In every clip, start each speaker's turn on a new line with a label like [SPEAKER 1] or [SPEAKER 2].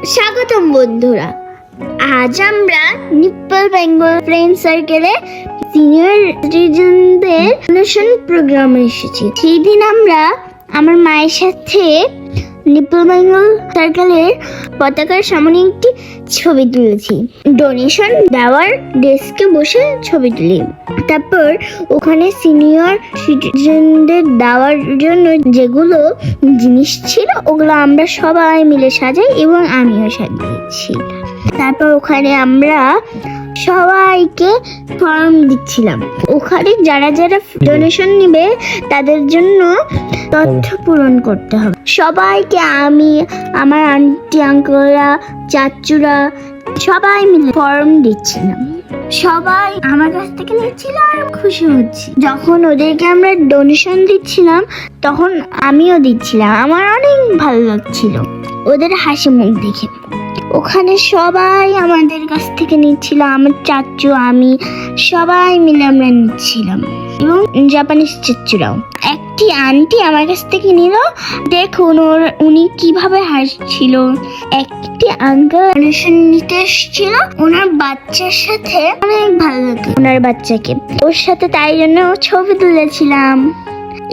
[SPEAKER 1] স্বাগতম বন্ধুরা। আজ আমরা নিপ্পল বেঙ্গল ফ্রেন্ড সার্কেলে সিনিয়র সিটিজেনদের অনুষ্ঠান প্রোগ্রামে এসেছি। সেই দিন আমরা আমার মায়ের সাথে নিপ্পল বেঙ্গল সার্কেলের পতাকার সামনে একটি ছবি তুলেছি। ডোনেশন দেওয়ার ডেস্কে বসে ছবি তুলি। তারপর ওখানে সিনিয়র সিটিজেনদের দেওয়ার জন্য যেগুলো জিনিস ছিল ওগুলো আমরা সবাই মিলে সাজাই এবং আমিও সাজিয়েছি। তারপর ওখানে আমরা সবাইকে ফর্ম দিচ্ছিলাম। ওখানে যারা যারা ডোনেশন নেবে তাদের জন্য তথ্য পূরণ করতে হবে। সবাইকে আমি, আমার আন্টি আঙ্কেলরা, চাচুরা সবাই মিলে ফর্ম দিচ্ছিলাম। সবাই আমার কাছ থেকে নিচ্ছিল আর খুশি হচ্ছি। যখন ওদেরকে আমরা ডোনেশন দিচ্ছিলাম তখন আমিও দিচ্ছিলাম। আমার অনেক ভালো লাগছিল ওদের হাসি মুখ দেখে। ওখানে সবাই আমাদের কাছ থেকে নিচ্ছিল, আমার চাচু, আমি সবাই মিলে আমরা নিচ্ছিলাম এবং জাপানিজ চাচুরাও। একটি আন্টি আমার কাছ থেকে নিল, দেখুন উনি কিভাবে হাসছিল। একটি আঙ্কেল ডোনেশন নিতে এসেছিল, ওনার বাচ্চার সাথে অনেক ভালো লাগে ওনার বাচ্চাকে, ওর সাথে তাই জন্য ছবি তুলেছিলাম।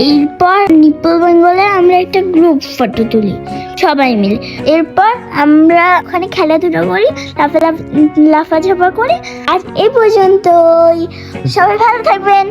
[SPEAKER 1] এরপর নিপ্পল বেঙ্গলে আমরা একটা গ্রুপ ফটো তুলি সবাই মিলে। এরপর আমরা ওখানে খেলাধুলা করি, লাফাঝাপা করি। আর এই পর্যন্তই। সবাই ভালো থাকবেন।